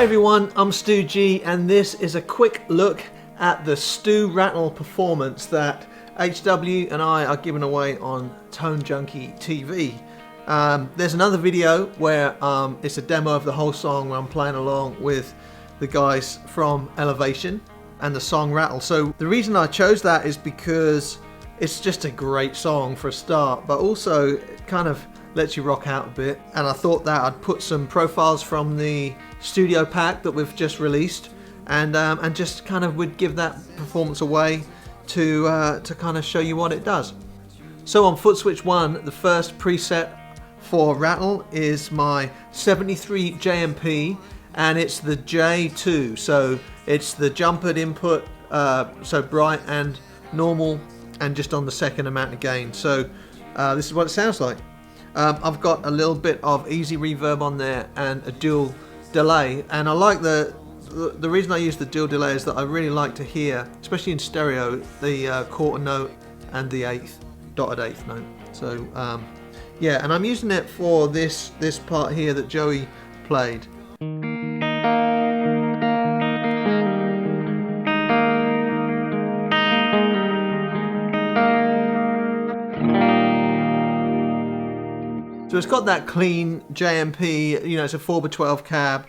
Hey everyone, I'm Stu G, and this is a quick look at the Stu Rattle performance that HW and I are giving away on Tone Junkie TV. There's another video where it's a demo of the whole song where I'm playing along with the guys from Elevation and the song Rattle. So the reason I chose that is because it's just a great song for a start, but also it kind of lets you rock out a bit, and I thought that I'd put some profiles from the studio pack that we've just released, and just kind of would give that performance away to kind of show you what it does. So on foot switch 1, the first preset for Rattle is my 73 JMP, and it's the J2, so it's the jumpered input, so bright and normal, and just on the second amount of gain. So this is what it sounds like. I've got a little bit of easy reverb on there and a dual delay, and I like the reason I use the dual delay is that I really like to hear, especially in stereo, the quarter note and the dotted eighth note. So yeah, and I'm using it for this part here that Joey played. So it's got that clean JMP, you know, it's a 4x12 cab.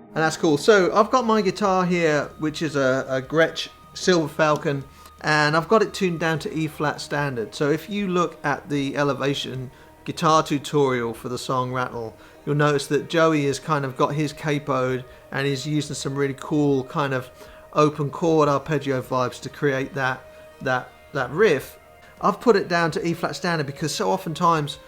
And that's cool. So I've got my guitar here, which is a Gretsch Silver Falcon, and I've got it tuned down to E flat standard. So if you look at the Elevation guitar tutorial for the song Rattle, you'll notice that Joey has kind of got his capoed and he's using some really cool kind of open chord arpeggio vibes to create that riff. I've put it down to E flat standard because so oftentimes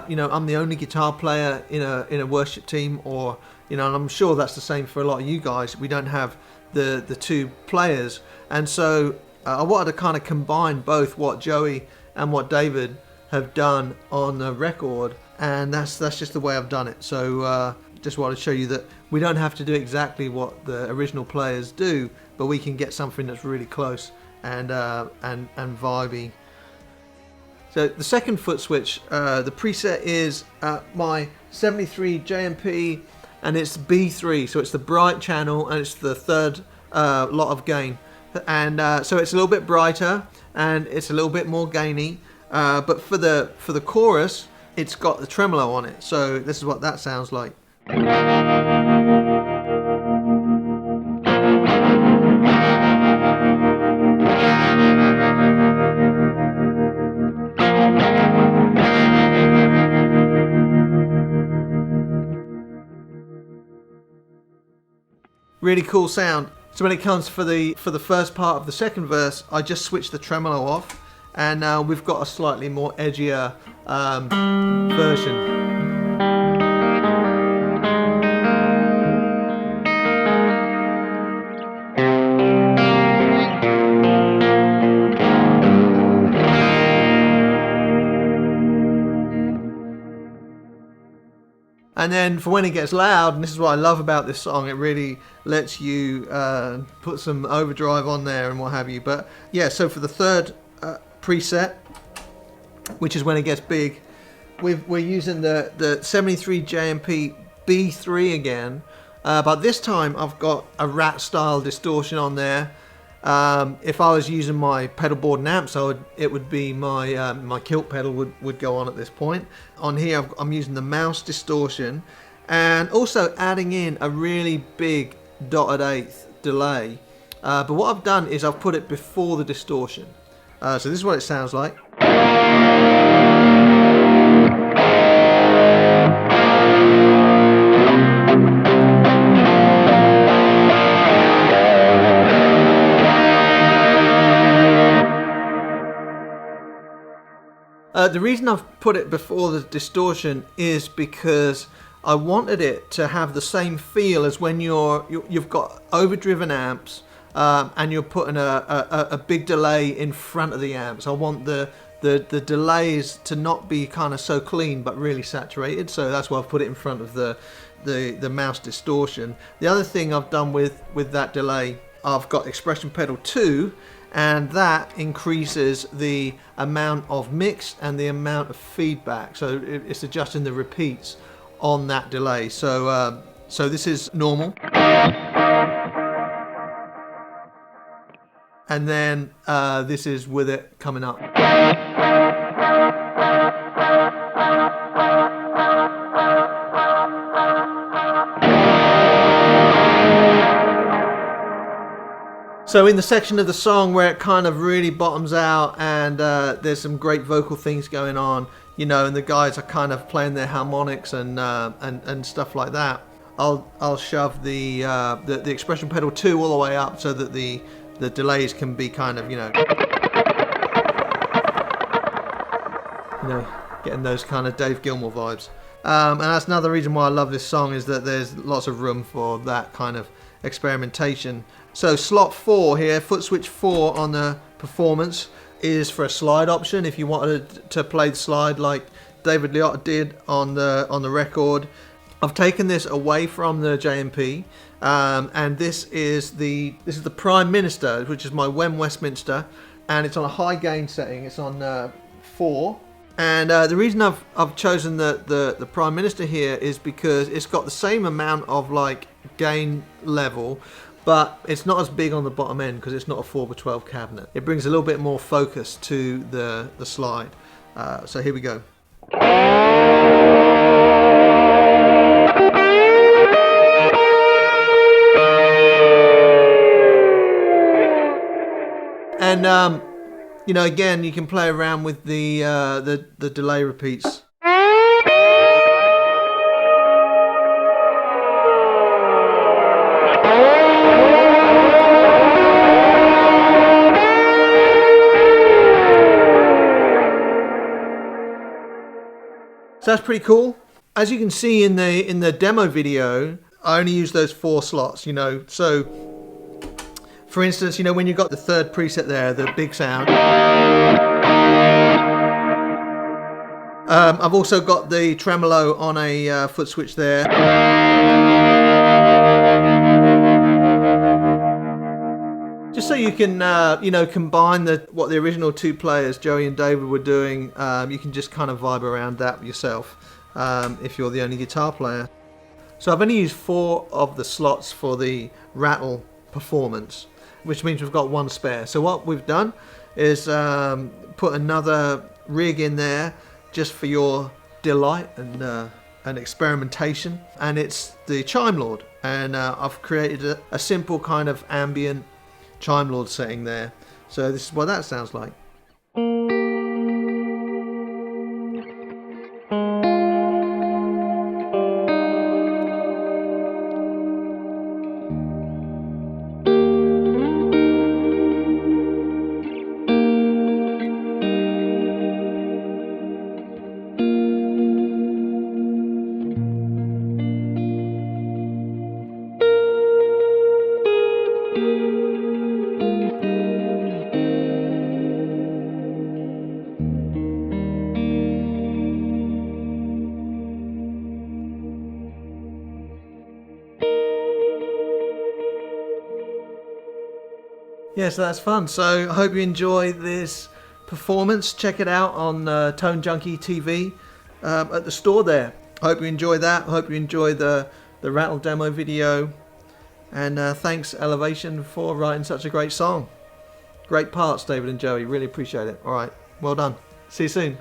you know, I'm the only guitar player in a worship team, or you know, and I'm sure that's the same for a lot of you guys. We don't have the two players, and so I wanted to kind of combine both what Joey and what David have done on the record, and that's just the way I've done it. So just wanted to show you that we don't have to do exactly what the original players do, but we can get something that's really close and vibey. So the second foot switch, the preset is my 73 JMP, and it's B3, so it's the bright channel, and it's the third lot of gain, and so it's a little bit brighter and it's a little bit more gainy, but for the chorus, it's got the tremolo on it. So this is what that sounds like. Really cool sound. So when it comes for the first part of the second verse, I just switched the tremolo off, and now we've got a slightly more edgier version. And then for when it gets loud, and this is what I love about this song, it really lets you put some overdrive on there and what have you. But yeah, so for the third preset, which is when it gets big, we're using the 73 JMP B3 again, but this time I've got a rat style distortion on there. If I was using my pedal board and amps, it would be my my kilt pedal would go on at this point. On here I'm using the mouse distortion, and also adding in a really big dotted eighth delay. But what I've done is I've put it before the distortion. So this is what it sounds like. The reason I've put it before the distortion is because I wanted it to have the same feel as when you've got overdriven amps and you're putting a big delay in front of the amps. I want the delays to not be kind of so clean but really saturated, so that's why I've put it in front of the mouse distortion. The other thing I've done with that delay, I've got expression pedal 2, and that increases the amount of mix and the amount of feedback. So it's adjusting the repeats on that delay. So so this is normal, and then this is with it coming up. So in the section of the song where it kind of really bottoms out and there's some great vocal things going on, you know, and the guys are kind of playing their harmonics and stuff like that, I'll shove the expression pedal 2 all the way up so that the delays can be kind of, you know, getting those kind of Dave Gilmour vibes. And that's another reason why I love this song, is that there's lots of room for that kind of experimentation. So slot 4 here, foot switch 4 on the performance, is for a slide option if you wanted to play the slide like David Liotta did on the record. I've taken this away from the JMP, and this is the Prime Minister, which is my Wem Westminster, and it's on a high gain setting. It's on 4. And the reason I've chosen the Prime Minister here is because it's got the same amount of like gain level, but it's not as big on the bottom end because it's not a 4x12 cabinet. It brings a little bit more focus to the slide. So here we go. And you know, again, you can play around with the delay repeats. So that's pretty cool. As you can see in the demo video, I only use those 4 slots, you know. So for instance, you know, when you've got the third preset there, the big sound, I've also got the tremolo on a foot switch there. Just so you can, you know, combine what the original 2 players, Joey and David, were doing. You can just kind of vibe around that yourself if you're the only guitar player. So I've only used 4 of the slots for the Rattle performance, which means we've got 1 spare. So what we've done is put another rig in there just for your delight and experimentation, and it's the Chime Lord, and I've created a simple kind of ambient Chime Lord setting there. So this is what that sounds like. Yeah, so that's fun. So I hope you enjoy this performance. Check it out on Tone Junkie TV at the store there. I hope you enjoy that. I hope you enjoy the Rattle demo video. And thanks Elevation for writing such a great song. Great parts, David and Joey. Really appreciate it. All right, well done. See you soon.